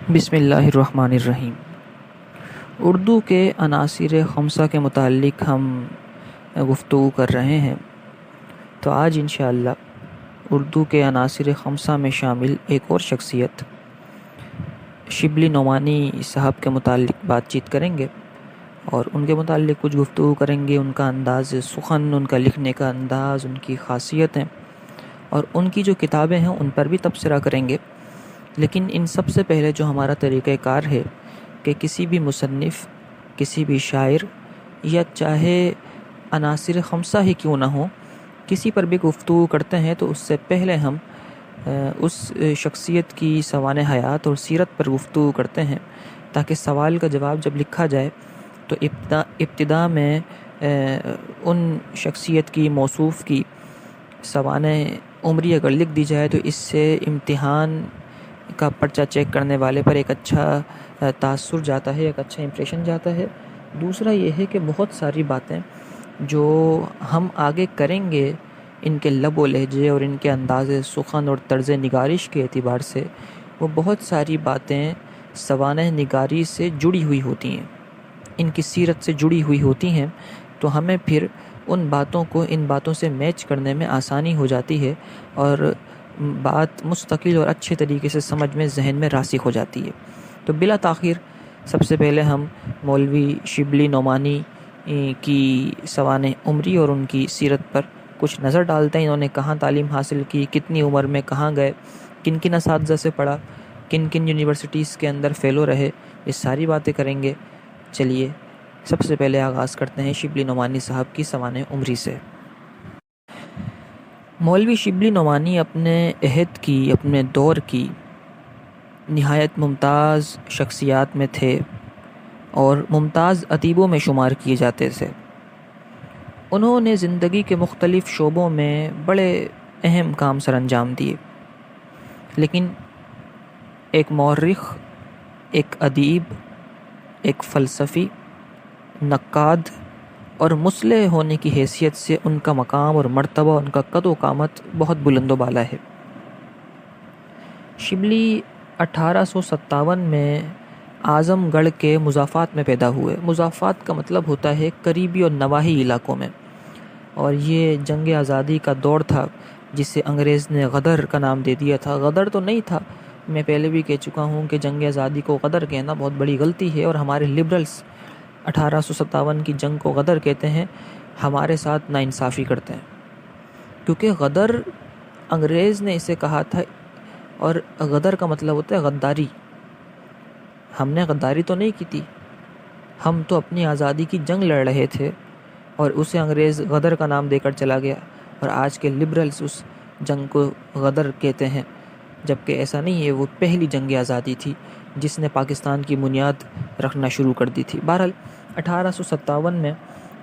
بسم اللہ الرحمن الرحیم۔ اردو کے عناصر خمسہ کے متعلق ہم گفتگو کر رہے ہیں، تو آج انشاءاللہ اردو کے عناصر خمسہ میں شامل ایک اور شخصیت شبلی نعمانی صاحب کے متعلق بات چیت کریں گے اور ان کے متعلق کچھ گفتگو کریں گے، ان کا انداز سخن، ان کا لکھنے کا انداز، ان کی خاصیتیں اور ان کی جو کتابیں ہیں ان پر بھی تبصرہ کریں گے۔ لیکن ان سب سے پہلے جو ہمارا طریقہ کار ہے کہ کسی بھی مصنف، کسی بھی شاعر یا چاہے عناصر خمسہ ہی کیوں نہ ہوں، کسی پر بھی گفتگو کرتے ہیں تو اس سے پہلے ہم اس شخصیت کی سوانح حیات اور سیرت پر گفتگو کرتے ہیں، تاکہ سوال کا جواب جب لکھا جائے تو ابتدا میں ان شخصیت کی موصوف کی سوانح عمری اگر لکھ دی جائے تو اس سے امتحان کا پرچہ چیک کرنے والے پر ایک اچھا تاثر جاتا ہے، ایک اچھا امپریشن جاتا ہے۔ دوسرا یہ ہے کہ بہت ساری باتیں جو ہم آگے کریں گے ان کے لب و لہجے اور ان کے انداز سخن اور طرز نگارش کے اعتبار سے، وہ بہت ساری باتیں سوانح نگاری سے جڑی ہوئی ہوتی ہیں، ان کی سیرت سے جڑی ہوئی ہوتی ہیں، تو ہمیں پھر ان باتوں کو ان باتوں سے میچ کرنے میں آسانی ہو جاتی ہے اور بات مستقل اور اچھے طریقے سے سمجھ میں ذہن میں راسخ ہو جاتی ہے۔ تو بلا تاخیر سب سے پہلے ہم مولوی شبلی نعمانی کی سوانح عمری اور ان کی سیرت پر کچھ نظر ڈالتے ہیں۔ انہوں نے کہاں تعلیم حاصل کی، کتنی عمر میں کہاں گئے، کن کن اساتذہ سے پڑھا، کن کن یونیورسٹیز کے اندر فیلو رہے، یہ ساری باتیں کریں گے۔ چلیے سب سے پہلے آغاز کرتے ہیں شبلی نعمانی صاحب کی سوانح عمری سے۔ مولوی شبلی نعمانی اپنے عہد کی، اپنے دور کی نہایت ممتاز شخصیات میں تھے اور ممتاز ادیبوں میں شمار کیے جاتے تھے۔ انہوں نے زندگی کے مختلف شعبوں میں بڑے اہم کام سر انجام دیے، لیکن ایک مورخ، ایک ادیب، ایک فلسفی، نقاد اور مصلح ہونے کی حیثیت سے ان کا مقام اور مرتبہ، ان کا قد و قامت بہت بلند و بالا ہے۔ شبلی 1857 میں اعظم گڑھ کے مضافات میں پیدا ہوئے۔ مضافات کا مطلب ہوتا ہے قریبی اور نواحی علاقوں میں، اور یہ جنگ آزادی کا دور تھا جسے انگریز نے غدر کا نام دے دیا تھا۔ غدر تو نہیں تھا، میں پہلے بھی کہہ چکا ہوں کہ جنگ آزادی کو غدر کہنا بہت بڑی غلطی ہے، اور ہمارے لبرلز 1857 کی جنگ کو غدر کہتے ہیں، ہمارے ساتھ ناانصافی کرتے ہیں، کیونکہ غدر انگریز نے اسے کہا تھا، اور غدر کا مطلب ہوتا ہے غداری۔ ہم نے غداری تو نہیں کی تھی، ہم تو اپنی آزادی کی جنگ لڑ رہے تھے اور اسے انگریز غدر کا نام دے کر چلا گیا، اور آج کے لبرلز اس جنگ کو غدر کہتے ہیں، جبکہ ایسا نہیں ہے، وہ پہلی جنگ آزادی تھی جس نے پاکستان کی بنیاد رکھنا شروع کر دی تھی۔ بہرحال 1857 میں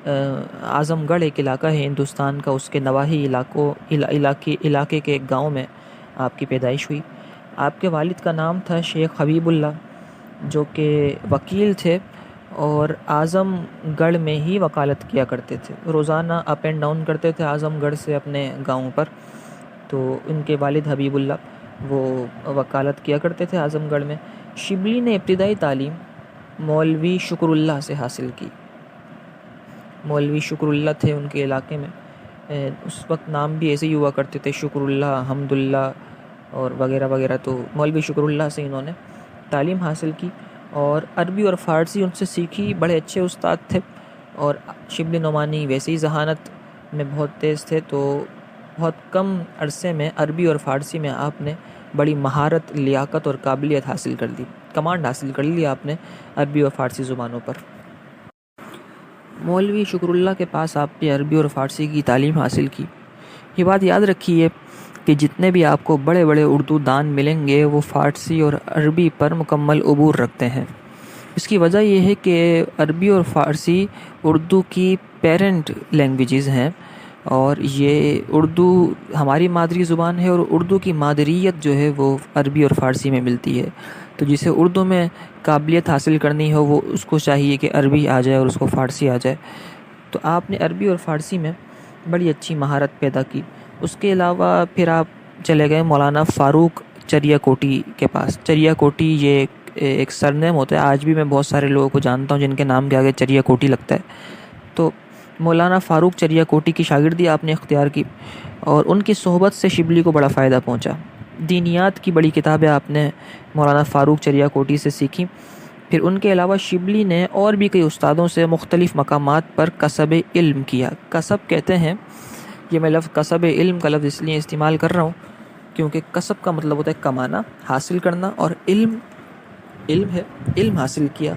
اعظم گڑھ ایک علاقہ ہے ہندوستان کا، اس کے نواحی علاقے کے ایک گاؤں میں آپ کی پیدائش ہوئی۔ آپ کے والد کا نام تھا شیخ حبیب اللہ، جو کہ وکیل تھے اور اعظم گڑھ میں ہی وکالت کیا کرتے تھے، روزانہ اپ اینڈ ڈاؤن کرتے تھے اعظم گڑھ سے اپنے گاؤں پر۔ تو ان کے والد حبیب اللہ وہ وکالت کیا کرتے تھے اعظم گڑھ میں۔ شبلی نے ابتدائی تعلیم مولوی شکر اللہ سے حاصل کی۔ مولوی شکر اللہ تھے ان کے علاقے میں، اس وقت نام بھی ایسے ہی ہوا کرتے تھے، شکر اللہ، حمد اللہ اور وغیرہ وغیرہ۔ تو مولوی شکر اللہ سے انہوں نے تعلیم حاصل کی اور عربی اور فارسی ان سے سیکھی، بڑے اچھے استاد تھے، اور شبلی نعمانی ویسے ہی ذہانت میں بہت تیز تھے، تو بہت کم عرصے میں عربی اور فارسی میں آپ نے بڑی مہارت، لیاقت اور قابلیت حاصل کر لی، کمانڈ حاصل کر لی آپ نے عربی اور فارسی زبانوں پر۔ مولوی شکر اللہ کے پاس آپ نے عربی اور فارسی کی تعلیم حاصل کی۔ یہ بات یاد رکھیے کہ جتنے بھی آپ کو بڑے بڑے اردو دان ملیں گے وہ فارسی اور عربی پر مکمل عبور رکھتے ہیں۔ اس کی وجہ یہ ہے کہ عربی اور فارسی اردو کی پیرنٹ لینگویجز ہیں، اور یہ اردو ہماری مادری زبان ہے، اور اردو کی مادریت جو ہے وہ عربی اور فارسی میں ملتی ہے۔ تو جسے اردو میں قابلیت حاصل کرنی ہو وہ اس کو چاہیے کہ عربی آ جائے اور اس کو فارسی آ جائے۔ تو آپ نے عربی اور فارسی میں بڑی اچھی مہارت پیدا کی۔ اس کے علاوہ پھر آپ چلے گئے مولانا فاروق چریا کوٹی کے پاس۔ چریا کوٹی یہ ایک سرنیم ہوتا ہے. آج بھی میں بہت سارے لوگوں کو جانتا ہوں جن کے نام کے آگے چریا کوٹی لگتا ہے. تو مولانا فاروق چریا کوٹی کی شاگردی آپ نے اختیار کی اور ان کی صحبت سے شبلی کو بڑا فائدہ پہنچا. دینیات کی بڑی کتابیں آپ نے مولانا فاروق چریا کوٹی سے سیکھیں. پھر ان کے علاوہ شبلی نے اور بھی کئی استادوں سے مختلف مقامات پر کسب علم کیا. کسب کہتے ہیں، یہ میں لفظ کسب علم کا لفظ اس لیے استعمال کر رہا ہوں کیونکہ کسب کا مطلب ہوتا ہے کمانا، حاصل کرنا، اور علم ہے، علم حاصل کیا.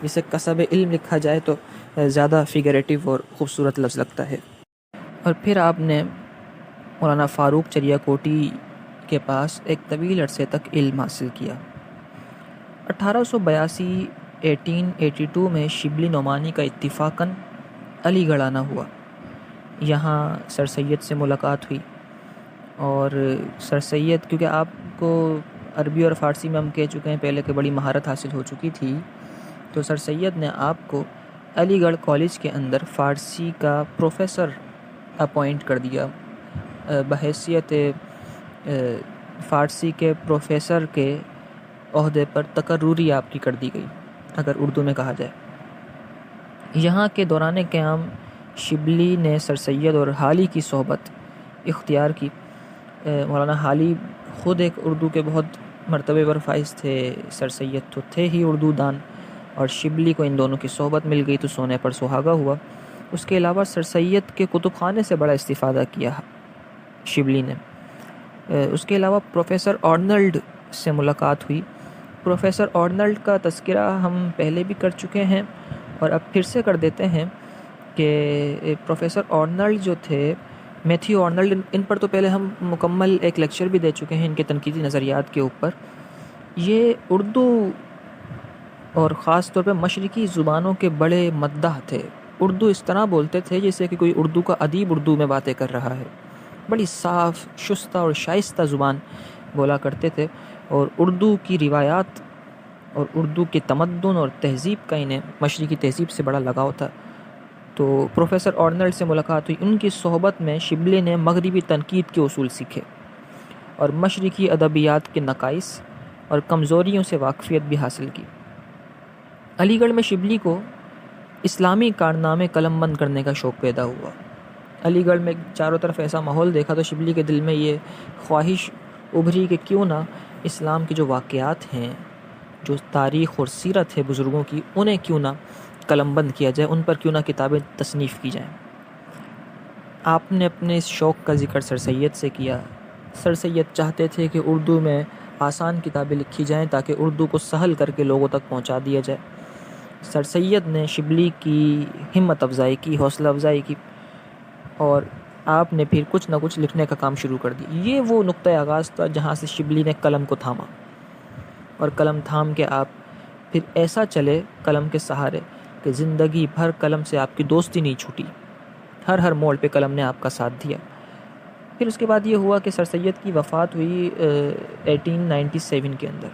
جسے کسب علم لکھا جائے تو زیادہ فگریٹو اور خوبصورت لفظ لگتا ہے. اور پھر آپ نے مولانا فاروق چریا کوٹی کے پاس ایک طویل عرصے تک علم حاصل کیا. 1882 میں شبلی نعمانی کا اتفاقاً علی گڑھ آنا ہوا. یہاں سر سید سے ملاقات ہوئی اور سر سید، کیونکہ آپ کو عربی اور فارسی میں ہم کہہ چکے ہیں پہلے کہ بڑی مہارت حاصل ہو چکی تھی، تو سر سید نے آپ کو علی گڑھ کالج کے اندر فارسی کا پروفیسر اپوائنٹ کر دیا. بحیثیت فارسی کے پروفیسر کے عہدے پر تقرری آپ کی کر دی گئی، اگر اردو میں کہا جائے. یہاں کے دوران قیام شبلی نے سر سید اور حالی کی صحبت اختیار کی. مولانا حالی خود ایک اردو کے بہت مرتبے پر فائز تھے. سر سید تو تھے ہی اردو دان، اور شبلی کو ان دونوں کی صحبت مل گئی تو سونے پر سہاگا ہوا. اس کے علاوہ سر سید کے کتب خانے سے بڑا استفادہ کیا شبلی نے. اس کے علاوہ پروفیسر آرنلڈ سے ملاقات ہوئی. پروفیسر آرنلڈ کا تذکرہ ہم پہلے بھی کر چکے ہیں اور اب پھر سے کر دیتے ہیں کہ پروفیسر آرنلڈ جو تھے، میتھیو آرنلڈ، ان پر تو پہلے ہم مکمل ایک لیکچر بھی دے چکے ہیں ان کے تنقیدی نظریات کے اوپر. یہ اردو اور خاص طور پہ مشرقی زبانوں کے بڑے مداح تھے. اردو اس طرح بولتے تھے جیسے کہ کوئی اردو کا ادیب اردو میں باتیں کر رہا ہے. بڑی صاف، شستہ اور شائستہ زبان بولا کرتے تھے، اور اردو کی روایات اور اردو کے تمدن اور تہذیب کا انہیں مشرقی تہذیب سے بڑا لگاؤ تھا. تو پروفیسر آرنلڈ سے ملاقات ہوئی. ان کی صحبت میں شبلی نے مغربی تنقید کے اصول سیکھے اور مشرقی ادبیات کے نقائص اور کمزوریوں سے واقفیت بھی حاصل کی. علی گڑھ میں شبلی کو اسلامی کارنامے قلم بند کرنے کا شوق پیدا ہوا. علی گڑھ میں چاروں طرف ایسا ماحول دیکھا تو شبلی کے دل میں یہ خواہش ابھری کہ کیوں نہ اسلام کے جو واقعات ہیں، جو تاریخ اور سیرت ہے بزرگوں کی، انہیں کیوں نہ قلم بند کیا جائے، ان پر کیوں نہ کتابیں تصنیف کی جائیں. آپ نے اپنے اس شوق کا ذکر سر سید سے کیا. سر سید چاہتے تھے کہ اردو میں آسان کتابیں لکھی جائیں تاکہ اردو کو سہل کر کے لوگوں تک پہنچا دیا جائے. سر سید نے شبلی کی ہمت افزائی کی، حوصلہ افزائی کی، اور آپ نے پھر کچھ نہ کچھ لکھنے کا کام شروع کر دیا. یہ وہ نقطۂ آغاز تھا جہاں سے شبلی نے قلم کو تھاما، اور قلم تھام کے آپ پھر ایسا چلے قلم کے سہارے کہ زندگی بھر قلم سے آپ کی دوستی نہیں چھوٹی. ہر موڑ پہ قلم نے آپ کا ساتھ دیا. پھر اس کے بعد یہ ہوا کہ سر سید کی وفات ہوئی 1897 کے اندر.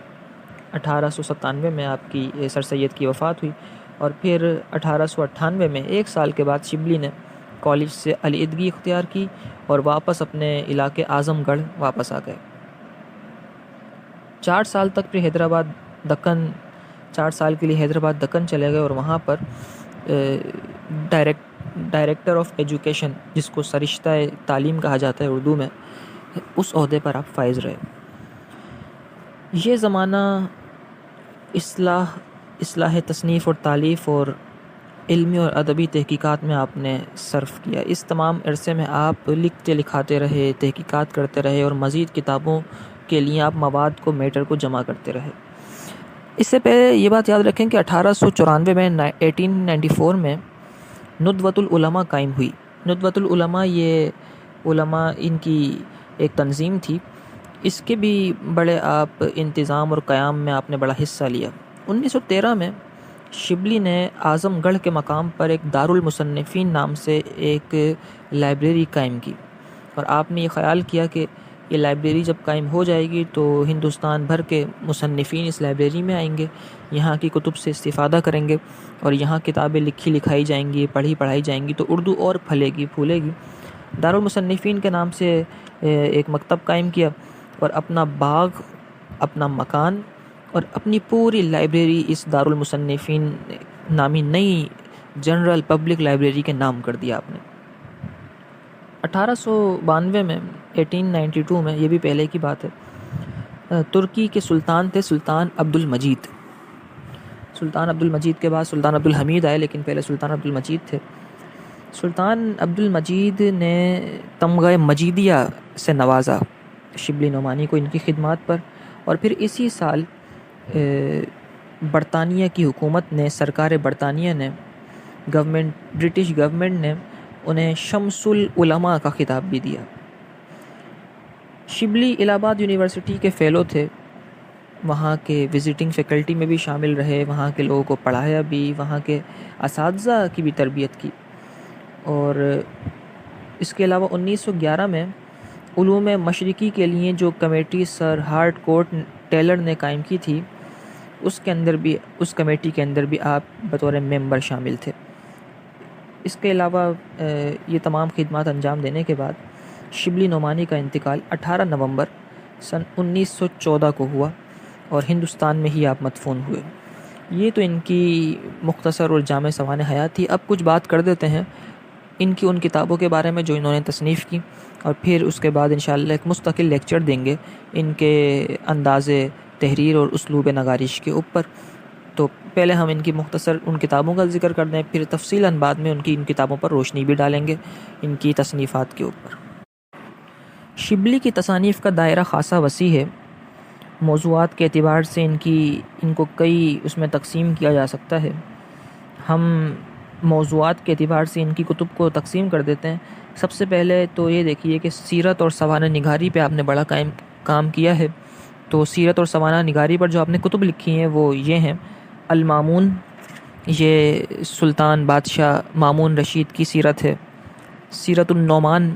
1897 میں آپ کی سر سید کی وفات ہوئی، اور پھر 1898 میں ایک سال کے بعد شبلی نے کالج سے علیحدگی اختیار کی اور واپس اپنے علاقے اعظم گڑھ واپس آ گئے. 4 سال تک پھر حیدرآباد دکن 4 سال کے لیے حیدرآباد دکن چلے گئے، اور وہاں پر ڈائریکٹر آف ایجوکیشن، جس کو سرشتہ تعلیم کہا جاتا ہے اردو میں، اس عہدے پر آپ فائز رہے. یہ زمانہ اصلاح تصنیف اور تالیف اور علمی اور ادبی تحقیقات میں آپ نے صرف کیا. اس تمام عرصے میں آپ لکھتے لکھاتے رہے، تحقیقات کرتے رہے، اور مزید کتابوں کے لیے آپ مواد کو میٹر کو جمع کرتے رہے. اس سے پہلے یہ بات یاد رکھیں کہ 1894 میں 1894 میں ندوۃ العلماء قائم ہوئی. ندوۃ العلماء، یہ علماء ان کی ایک تنظیم تھی. اس کے بھی بڑے آپ انتظام اور قیام میں آپ نے بڑا حصہ لیا. 1913 میں شبلی نے اعظم گڑھ کے مقام پر ایک دارالمصنفین نام سے ایک لائبریری قائم کی، اور آپ نے یہ خیال کیا کہ یہ لائبریری جب قائم ہو جائے گی تو ہندوستان بھر کے مصنفین اس لائبریری میں آئیں گے، یہاں کی کتب سے استفادہ کریں گے، اور یہاں کتابیں لکھی لکھائی جائیں گی، پڑھائی جائیں گی، تو اردو اور پھلے گی پھولے گی. دارالمصنفین کے نام سے ایک مکتب قائم کیا، اور اپنا باغ، اپنا مکان اور اپنی پوری لائبریری اس دارالمصنفین نامی نئی جنرل پبلک لائبریری کے نام کر دیا آپ نے۔ 1892 میں 1892 میں، یہ بھی پہلے کی بات ہے، ترکی کے سلطان تھے سلطان عبد المجید۔ سلطان عبد المجید کے بعد سلطان عبد الحمید آئے، لیکن پہلے سلطان عبد المجید تھے۔ سلطان عبد المجید نے تمغہ مجیدیہ سے نوازا شبلی نعمانی کو ان کی خدمات پر، اور پھر اسی سال برطانیہ کی حکومت نے، سرکار برطانیہ نے، برٹش گورنمنٹ نے انہیں شمس العلماء کا خطاب بھی دیا۔ شبلی الہ آباد یونیورسٹی کے فیلو تھے، وہاں کے وزٹنگ فیکلٹی میں بھی شامل رہے، وہاں کے لوگوں کو پڑھایا بھی، وہاں کے اساتذہ کی بھی تربیت کی۔ اور اس کے علاوہ 1911 میں علوم مشرقی کے لیے جو کمیٹی سر ہارٹ کوٹ ٹیلر نے قائم کی تھی، اس کمیٹی کے اندر بھی آپ بطور ممبر شامل تھے۔ اس کے علاوہ یہ تمام خدمات انجام دینے کے بعد شبلی نعمانی کا انتقال 18 نومبر سن 1914 کو ہوا، اور ہندوستان میں ہی آپ مدفون ہوئے۔ یہ تو ان کی مختصر اور جامع سوانح حیات تھی۔ اب کچھ بات کر دیتے ہیں ان کی ان کتابوں کے بارے میں جو انہوں نے تصنیف کی، اور پھر اس کے بعد انشاءاللہ ایک مستقل لیکچر دیں گے ان کے انداز تحریر اور اسلوب نگارش کے اوپر۔ تو پہلے ہم ان کی مختصر ان کتابوں کا ذکر کر دیں، پھر تفصیلاً بعد میں ان کتابوں پر روشنی بھی ڈالیں گے، ان کی تصنیفات کے اوپر۔ شبلی کی تصانیف کا دائرہ خاصا وسیع ہے، موضوعات کے اعتبار سے ان کو کئی اس میں تقسیم کیا جا سکتا ہے۔ ہم موضوعات کے اعتبار سے ان کی کتب کو تقسیم کر دیتے ہیں۔ سب سے پہلے تو یہ دیکھیے کہ سیرت اور سوانح نگاری پہ آپ نے بڑا کام کیا ہے۔ تو سیرت اور سوانح نگاری پر جو آپ نے کتب لکھی ہیں وہ یہ ہیں: المامون، یہ سلطان بادشاہ مامون رشید کی سیرت ہے۔ سیرت النعمان،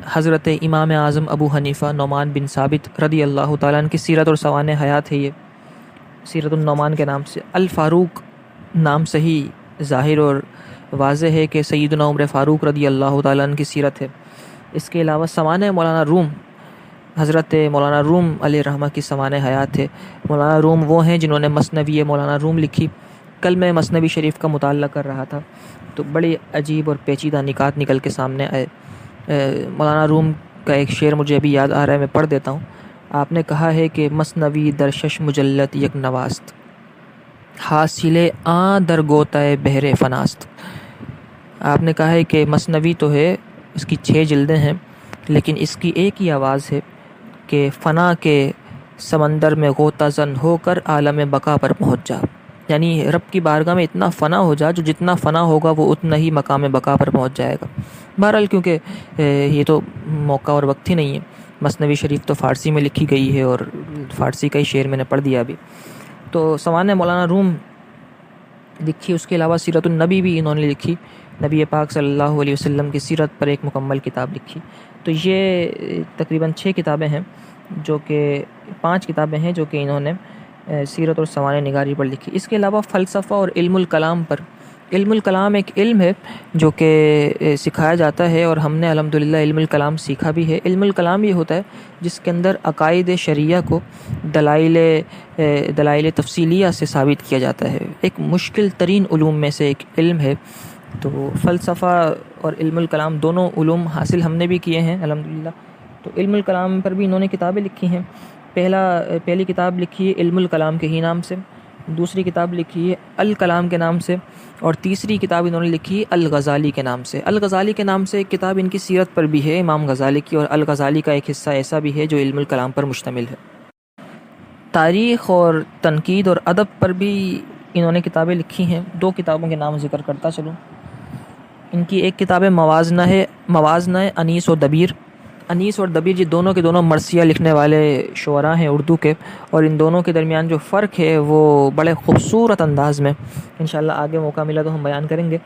حضرت امام اعظم ابو حنیفہ نعمان بن ثابت رضی اللہ تعالیٰ عنہ کی سیرت اور سوانح حیات ہے یہ، سیرت النعمان کے نام سے۔ الفاروق نام سے ہی ظاہر اور واضح ہے کہ سیدنا عمر فاروق رضی اللہ تعالیٰ عنہ کی سیرت ہے۔ اس کے علاوہ سوانح مولانا روم، حضرت مولانا روم علیہ الرحمہ کی سوانح حیات ہے۔ مولانا روم وہ ہیں جنہوں نے مثنوی مولانا روم لکھی۔ کل میں مثنوی شریف کا مطالعہ کر رہا تھا تو بڑی عجیب اور پیچیدہ نکات نکل کے سامنے آئے۔ مولانا روم کا ایک شعر مجھے ابھی یاد آ رہا ہے، میں پڑھ دیتا ہوں۔ آپ نے کہا ہے کہ مثنوی در شش مجلد یک نواست، حاصل آں در گوتۂ بحر فناست۔ آپ نے کہا ہے کہ مثنوی تو ہے، اس کی 6 جلدیں ہیں، لیکن اس کی ایک ہی آواز ہے کہ فنا کے سمندر میں غوطہ زن ہو کر عالم بقا پر پہنچ جا، یعنی رب کی بارگاہ میں اتنا فنا ہو جا، جو جتنا فنا ہوگا وہ اتنا ہی مقام بقا پر پہنچ جائے گا۔ بہرحال کیونکہ یہ تو موقع اور وقت ہی نہیں ہے، مثنوی شریف تو فارسی میں لکھی گئی ہے اور فارسی کا ہی شعر میں نے پڑھ دیا ابھی۔ تو سوانح مولانا روم لکھی، اس کے علاوہ سیرت النبی بھی انہوں نے لکھی، نبی پاک صلی اللہ علیہ وسلم کی سیرت پر ایک مکمل کتاب لکھی۔ تو یہ تقریباً 6 کتابیں ہیں، جو کہ 5 کتابیں ہیں جو کہ انہوں نے سیرت اور سوانح نگاری پر لکھی۔ اس کے علاوہ فلسفہ اور علم الکلام پر، علم الکلام ایک علم ہے جو کہ سکھایا جاتا ہے، اور ہم نے الحمدللہ علم الکلام سیکھا بھی ہے۔ علم الکلام یہ ہوتا ہے جس کے اندر عقائد شرعیہ کو دلائل تفصیلیہ سے ثابت کیا جاتا ہے، ایک مشکل ترین علوم میں سے ایک علم ہے۔ تو فلسفہ اور علم الکلام دونوں علوم حاصل ہم نے بھی کیے ہیں الحمدللہ۔ تو علم الکلام پر بھی انہوں نے کتابیں لکھی ہیں۔ پہلی کتاب لکھی ہے علم الکلام کے ہی نام سے، دوسری کتاب لکھی ہے الکلام کے نام سے، اور تیسری کتاب انہوں نے لکھی ہے الغزالی کے نام سے۔ الغزالی کے نام سے ایک کتاب ان کی سیرت پر بھی ہے، امام غزالی کی، اور الغزالی کا ایک حصہ ایسا بھی ہے جو علم الکلام پر مشتمل ہے۔ تاریخ اور تنقید اور ادب پر بھی انہوں نے کتابیں لکھی ہیں۔ 2 کتابوں کے نام ذکر کرتا چلوں۔ ان کی ایک کتاب موازنہ انیس و دبیر۔ انیس اور دبیر یہ دونوں کے دونوں مرثیہ لکھنے والے شعراء ہیں اردو کے، اور ان دونوں کے درمیان جو فرق ہے وہ بڑے خوبصورت انداز میں انشاءاللہ آگے موقع ملا تو ہم بیان کریں گے۔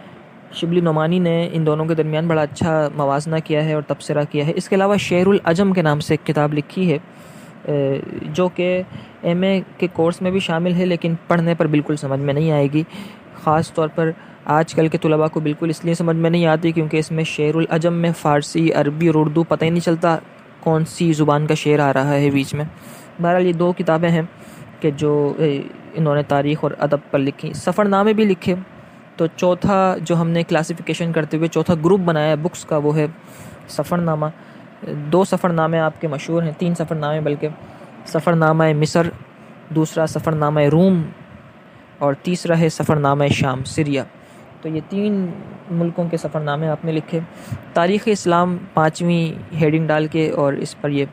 شبلی نعمانی نے ان دونوں کے درمیان بڑا اچھا موازنہ کیا ہے اور تبصرہ کیا ہے۔ اس کے علاوہ شعر العجم کے نام سے ایک کتاب لکھی ہے، جو کہ ایم اے کے کورس میں بھی شامل ہے، لیکن پڑھنے پر بالکل سمجھ میں نہیں آئے گی۔ خاص طور پر آج کل کے طلباء کو بالکل اس لیے سمجھ میں نہیں آتی کیونکہ اس میں شعر العجم میں فارسی، عربی اور اردو پتہ ہی نہیں چلتا کون سی زبان کا شعر آ رہا ہے بیچ میں۔ بہرحال یہ 2 کتابیں ہیں، کہ جو انہوں نے تاریخ اور ادب پر لکھی. سفر نامے بھی لکھے. تو چوتھا جو ہم نے کلاسیفیکیشن کرتے ہوئے چوتھا گروپ بنایا ہے بکس کا وہ ہے سفر نامہ. 2 سفر نامے آپ کے مشہور ہیں, 3 سفر نامے بلکہ. سفر نامہ مصر, دوسرا سفر نامہ روم, اور تیسرا ہے سفر نامہ شام سیریا. تو یہ 3 ملکوں کے سفر نامے آپ نے لکھے. تاریخ اسلام 5ویں ہیڈنگ ڈال کے, اور اس پر یہ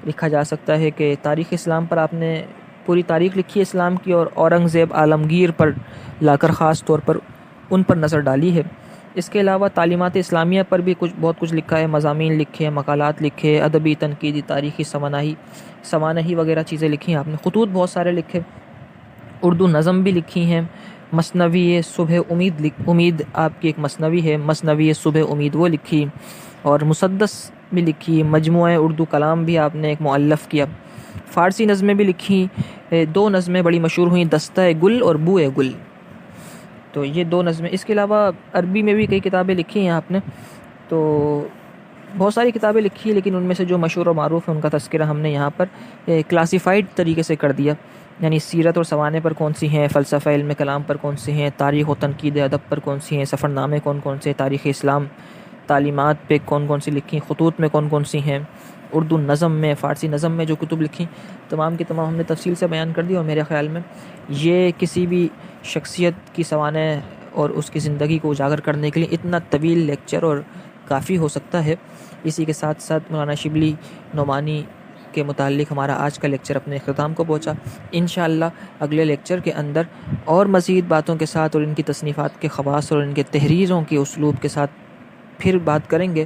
لکھا جا سکتا ہے کہ تاریخ اسلام پر آپ نے پوری تاریخ لکھی ہے اسلام کی, اور اورنگزیب عالمگیر پر لا کر خاص طور پر ان پر نظر ڈالی ہے. اس کے علاوہ تعلیمات اسلامیہ پر بھی بہت کچھ لکھا ہے, مضامین لکھے, مقالات لکھے, ادبی تنقیدی تاریخی سوانحی وغیرہ چیزیں لکھی ہیں آپ نے. خطوط بہت سارے لکھے. اردو نظم بھی لکھی ہیں. مثنوی صبح امید آپ کی ایک مثنوی ہے, مثنوی صبح امید وہ لکھی, اور مسدس بھی لکھی. مجموعہ اردو کلام بھی آپ نے ایک مؤلف کیا. فارسی نظمیں بھی لکھی. 2 نظمیں بڑی مشہور ہوئیں, دستہ گل اور بوئے گل. تو یہ 2 نظمیں. اس کے علاوہ عربی میں بھی کئی کتابیں لکھی ہیں آپ نے. تو بہت ساری کتابیں لکھی ہیں, لیکن ان میں سے جو مشہور و معروف ہیں ان کا تذکرہ ہم نے یہاں پر کلاسیفائڈ طریقے سے کر دیا. یعنی سیرت اور سوانح پر کون سی ہیں, فلسفہ علم کلام پر کون سی ہیں, تاریخ و تنقید ادب پر کون سی ہیں, سفر نامے کون سے, تاریخ اسلام تعلیمات پہ کون سی لکھی, خطوط میں کون سی ہیں, اردو نظم میں, فارسی نظم میں جو کتب لکھی, تمام کی تمام ہم نے تفصیل سے بیان کر دی. اور میرے خیال میں یہ کسی بھی شخصیت کی سوانح اور اس کی زندگی کو اجاگر کرنے کے لیے اتنا طویل لیکچر اور کافی ہو سکتا ہے. اسی کے ساتھ ساتھ مولانا شبلی نعمانی کے متعلق ہمارا آج کا لیکچر اپنے اختتام کو پہنچا. انشاءاللہ اگلے لیکچر کے اندر اور مزید باتوں کے ساتھ, اور ان کی تصنیفات کے خواص اور ان کے تحریروں کے اسلوب کے ساتھ پھر بات کریں گے.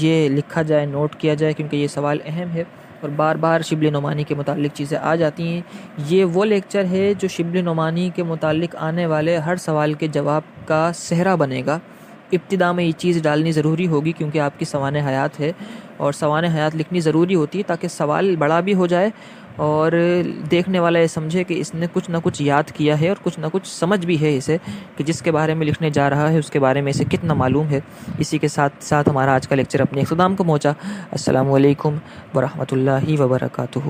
یہ لکھا جائے, نوٹ کیا جائے, کیونکہ یہ سوال اہم ہے اور بار بار شبلی نعمانی کے متعلق چیزیں آ جاتی ہیں. یہ وہ لیکچر ہے جو شبلی نعمانی کے متعلق آنے والے ہر سوال کے جواب کا صحرا بنے گا. ابتدا میں یہ چیز ڈالنی ضروری ہوگی کیونکہ آپ کی سوانح حیات ہے, اور سوانح حیات لکھنی ضروری ہوتی ہے تاکہ سوال بڑا بھی ہو جائے اور دیکھنے والا یہ سمجھے کہ اس نے کچھ نہ کچھ یاد کیا ہے اور کچھ نہ کچھ سمجھ بھی ہے اسے, کہ جس کے بارے میں لکھنے جا رہا ہے اس کے بارے میں اسے کتنا معلوم ہے. اسی کے ساتھ ساتھ ہمارا آج کا لیکچر اپنے اختتام کو پہنچا. السلام علیکم ورحمۃ اللہ وبرکاتہ.